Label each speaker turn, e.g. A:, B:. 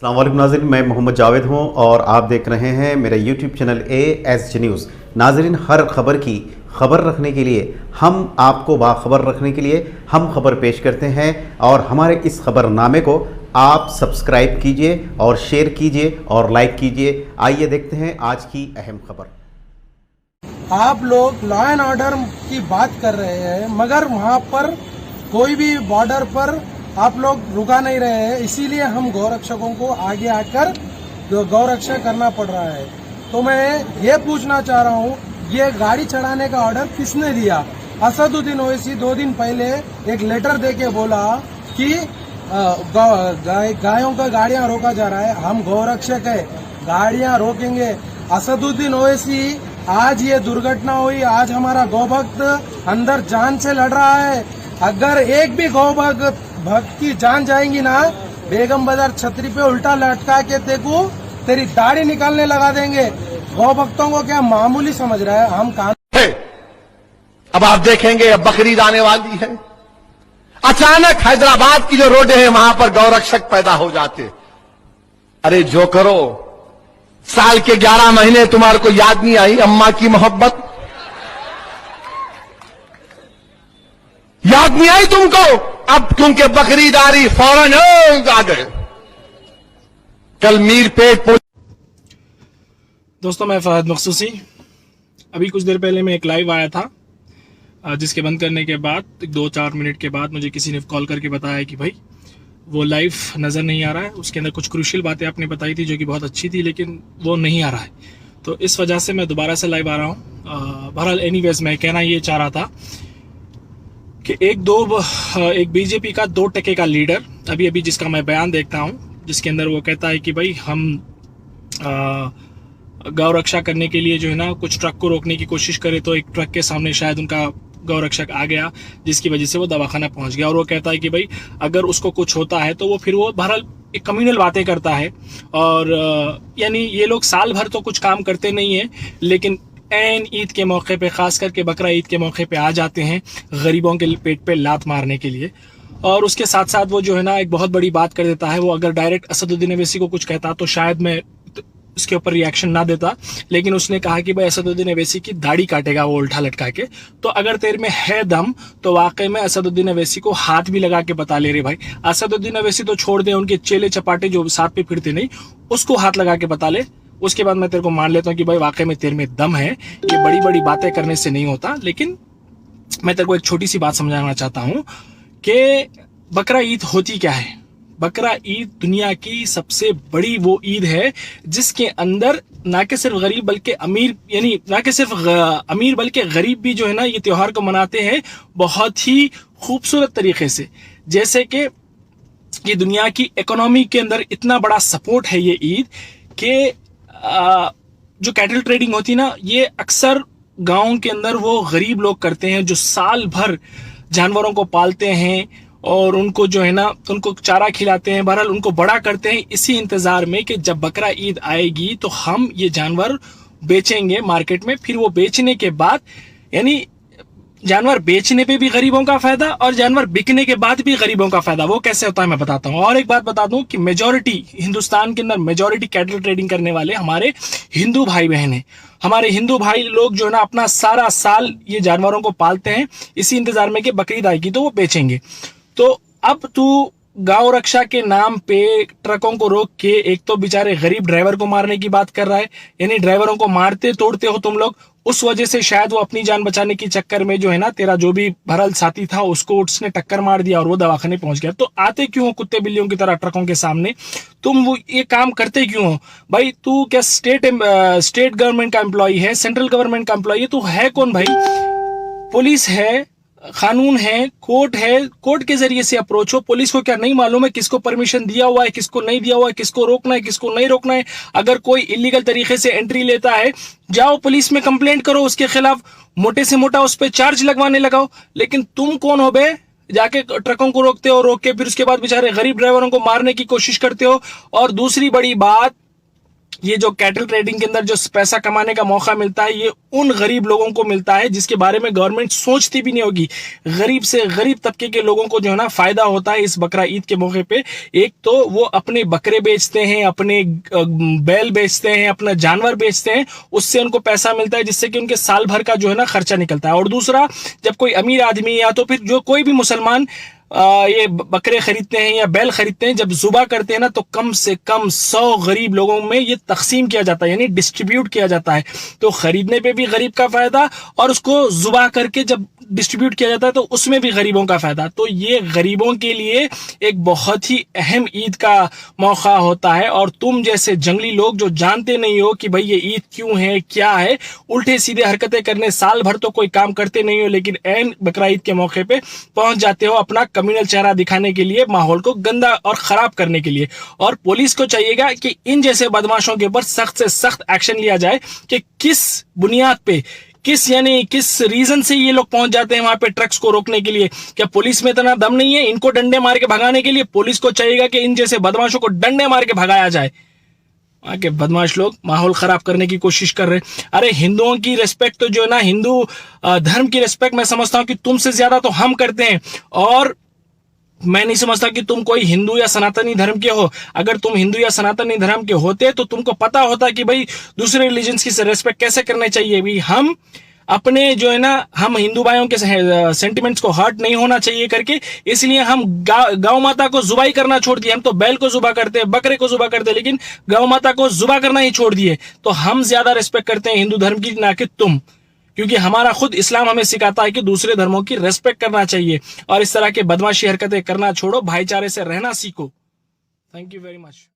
A: अस्सलाम वालेकुम नाज़रीन, मैं मोहम्मद जावेद हूं और आप देख रहे हैं मेरा यूट्यूब चैनल ASG न्यूज़। नाज़रीन, हर खबर की खबर रखने के लिए हम आपको बाखबर रखने के लिए हम खबर पेश करते हैं और हमारे इस खबरनामे को आप सब्सक्राइब कीजिए और शेयर कीजिए और लाइक कीजिए। आइए देखते हैं आज की अहम खबर।
B: आप लोग लॉ एंड ऑर्डर की बात कर रहे हैं, मगर वहाँ पर कोई भी बॉर्डर पर आप लोग रुका नहीं रहे हैं, इसीलिए हम गौरक्षकों को आगे आकर गौरक्षा करना पड़ रहा है। तो मैं ये पूछना चाह रहा हूँ, ये गाड़ी चढ़ाने का ऑर्डर किसने दिया? असदुद्दीन ओवैसी 2 दिन पहले एक लेटर देके बोला कि गायों का गाड़ियां रोका जा रहा है, हम गौरक्षक है, गाड़ियां रोकेंगे। असदुद्दीन ओवैसी, आज ये दुर्घटना हुई, आज हमारा गौभक्त अंदर जान से लड़ रहा है। अगर एक भी गौभक्त की जान जाएंगी ना, बेगम बाजार छतरी पे उल्टा लटका के तेरी दाढ़ी निकालने लगा देंगे। गौभक्तों को क्या मामूली समझ रहा है? हम काम
C: अब आप देखेंगे, अब बकरीद आने वाली है, अचानक हैदराबाद की जो रोडें हैं वहां पर गौरक्षक पैदा हो जाते। अरे जो करो, साल के 11 महीने तुम्हारे को याद नहीं आई अम्मा की मोहब्बत? याद नहीं आई तुमको? अब क्योंकि बकरीद आ रही, फौरन आ गए। कल मीरपेट
D: दोस्तों, मैं फहद मखसूसी। अभी कुछ देर पहले मैं एक लाइव आया था, जिसके बंद करने के बाद 2-4 मिनट के बाद मुझे किसी ने कॉल करके बताया कि भाई वो लाइव नज़र नहीं आ रहा है, उसके अंदर कुछ क्रूशियल बातें आपने बताई थी जो कि बहुत अच्छी थी, लेकिन वो नहीं आ रहा है। तो इस वजह से मैं दोबारा से लाइव आ रहा हूँ। बहरहाल एनीवेज, मैं कहना ये चाह रहा था कि एक बीजेपी का 2 टके का लीडर अभी जिसका मैं बयान देखता हूँ, जिसके अंदर वो कहता है कि भाई हम गौ रक्षा करने के लिए जो है ना कुछ ट्रक को रोकने की कोशिश करे, तो एक ट्रक के सामने शायद उनका गौ रक्षक आ गया, जिसकी वजह से वो दवाखाना पहुंच गया। और वो कहता है कि भाई अगर उसको कुछ होता है तो वो फिर वो बहरहाल एक कम्युनल बातें करता है। और यानी ये लोग साल भर तो कुछ काम करते नहीं है, लेकिन ऐन ईद के मौके पे, खास करके बकरा ईद के मौके पे आ जाते हैं गरीबों के पेट पे लात मारने के लिए। और उसके साथ साथ वो जो है ना एक बहुत बड़ी बात कर देता है। वो अगर डायरेक्ट असदुद्दीन ओवैसी को कुछ कहता तो शायद मैं उसके ऊपर रिएक्शन ना देता, लेकिन उसने कहा कि भाई असदुद्दीन ओवैसी की दाढ़ी काटेगा वो उल्टा लटका के। तो अगर तेरे में है दम तो वाकई में असदुद्दीन ओवैसी को हाथ भी लगा के बता ले रे भाई। असदुद्दीन ओवैसी तो छोड़ दे, उनके चेले चपाटे जो साथ पे फिरते नहीं, उसको हाथ लगा के बता ले। उसके बाद मैं तेरे को मान लेता हूँ कि भाई वाकई में तेरे में दम है। ये बड़ी बड़ी बातें करने से नहीं होता। लेकिन मैं तेरे को एक छोटी सी बात समझाना चाहता हूँ कि बकरा ईद होती क्या है। बकरा ईद दुनिया की सबसे बड़ी वो ईद है जिसके अंदर ना कि सिर्फ गरीब बल्कि अमीर, यानी ना कि सिर्फ अमीर बल्कि गरीब भी जो है ना ये त्योहार को मनाते हैं बहुत ही खूबसूरत तरीके से। जैसे कि ये दुनिया की इकोनॉमी के अंदर इतना बड़ा सपोर्ट है ये ईद कि जो कैटल ट्रेडिंग होती ना, ये अक्सर गाँव के अंदर वो गरीब लोग करते हैं जो साल भर जानवरों को पालते हैं और उनको जो है ना उनको चारा खिलाते हैं, बहरहाल उनको बड़ा करते हैं इसी इंतजार में कि जब बकरा ईद आएगी तो हम ये जानवर बेचेंगे मार्केट में। फिर वो बेचने के बाद, यानी जानवर बेचने पे भी गरीबों का फायदा और जानवर बिकने के बाद भी गरीबों का फायदा। वो कैसे होता है मैं बताता हूँ। और एक बात बता दूं कि मेजॉरिटी हिंदुस्तान के अंदर मेजॉरिटी कैटल ट्रेडिंग करने वाले हमारे हिंदू भाई बहन हैं। हमारे हिंदू भाई लोग जो है ना अपना सारा साल ये जानवरों को पालते हैं इसी इंतजार में कि बकरीद आएगी तो वो बेचेंगे। तो अब तू गौ रक्षा के नाम पे ट्रकों को रोक के एक तो बेचारे गरीब ड्राइवर को मारने की बात कर रहा है, यानी ड्राइवरों को मारते तोड़ते हो तुम लोग। उस वजह से शायद वो अपनी जान बचाने के चक्कर में जो है ना तेरा जो भी भरल साथी था उसको उसने टक्कर मार दिया और वो दवाखाने पहुंच गया। तो आते क्यों हो कुत्ते बिल्लियों की तरह ट्रकों के सामने? तुम वो ये काम करते क्यों हो भाई? तू क्या स्टेट गवर्नमेंट का एम्प्लॉय है, सेंट्रल गवर्नमेंट का एम्प्लॉय है? तू है कौन भाई? पुलिस है, कानून है, कोर्ट है, कोर्ट के जरिए से अप्रोच हो। पुलिस को क्या नहीं मालूम है किसको परमिशन दिया हुआ है, किसको नहीं दिया हुआ है, किसको रोकना है, किसको नहीं रोकना है? अगर कोई इलीगल तरीके से एंट्री लेता है, जाओ पुलिस में कंप्लेंट करो, उसके खिलाफ मोटे से मोटा उस पर चार्ज लगवाने लगाओ। लेकिन तुम कौन हो बे? जाके ट्रकों को रोकते हो, रोक के फिर उसके बाद बेचारे गरीब ड्राइवरों को मारने की कोशिश करते हो। और दूसरी बड़ी बात, ये जो कैटल ट्रेडिंग के अंदर जो पैसा कमाने का मौका मिलता है, ये उन गरीब लोगों को मिलता है जिसके बारे में गवर्नमेंट सोचती भी नहीं होगी। गरीब से गरीब तबके के लोगों को जो है ना फायदा होता है इस बकरा ईद के मौके पे। एक तो वो अपने बकरे बेचते हैं, अपने बैल बेचते हैं, अपना जानवर बेचते हैं, उससे उनको पैसा मिलता है जिससे कि उनके साल भर का जो है ना खर्चा निकलता है। और दूसरा, जब कोई अमीर आदमी या तो फिर जो कोई भी मुसलमान ये बकरे खरीदते हैं या बैल खरीदते हैं, जब जुबा करते हैं ना तो कम से कम 100 गरीब लोगों में ये तकसीम किया जाता है, यानी डिस्ट्रीब्यूट किया जाता है। तो खरीदने पे भी गरीब का फायदा और उसको जुबा करके जब डिस्ट्रीब्यूट किया जाता है तो उसमें भी गरीबों का फायदा। तो ये गरीबों के लिए एक बहुत ही अहम ईद का मौका होता है। और तुम जैसे जंगली लोग जो जानते नहीं हो कि भाई ये ईद क्यों है, क्या है, उल्टे सीधे हरकतें करने साल भर तो कोई काम करते नहीं हो, लेकिन ऐन बकरा ईद के मौके पे पहुंच जाते हो अपना कम्युनल चेहरा दिखाने के लिए, माहौल को गंदा और खराब करने के लिए। और पुलिस को चाहिएगा कि इन जैसे बदमाशों के ऊपर सख्त से सख्त एक्शन लिया जाए कि किस बुनियाद पे, किस रीजन से ये लोग पहुंच जाते हैं वहां पे ट्रक्स को रोकने के लिए। क्या पुलिस में इतना दम नहीं है इनको डंडे मार के भगाने के लिए? पुलिस को चाहिएगा कि इन जैसे बदमाशों को डंडे मार के भगाया जाए। वहां के बदमाश लोग माहौल खराब करने की कोशिश कर रहे। अरे हिंदुओं की रिस्पेक्ट तो जो है ना, हिंदू धर्म की रिस्पेक्ट मैं समझता हूं कि तुमसे ज्यादा तो हम करते हैं। और मैं नहीं समझता कि तुम कोई हिंदू या सनातनी धर्म के हो। अगर तुम हिंदू या सनातनी धर्म के होते तो तुमको पता होता कि भाई दूसरे रिलीजन्स की रेस्पेक्ट कैसे करने चाहिए। भाई हम अपने जो है ना, हम हिंदू भाइयों के सेंटिमेंट्स को हर्ट नहीं होना चाहिए करके, इसलिए हम गौ माता को जुबाई करना छोड़ दिए। हम तो बैल को जुबा करते हैं, बकरे को जुबा करते हैं, लेकिन गौ माता को जुबा करना ही छोड़ दिए। तो हम ज्यादा रिस्पेक्ट करते हैं हिंदू धर्म की, ना कि तुम, क्योंकि हमारा खुद इस्लाम हमें सिखाता है कि दूसरे धर्मों की रेस्पेक्ट करना चाहिए और इस तरह के बदमाशी हरकतें करना छोड़ो, भाईचारे से रहना सीखो। Thank you very much.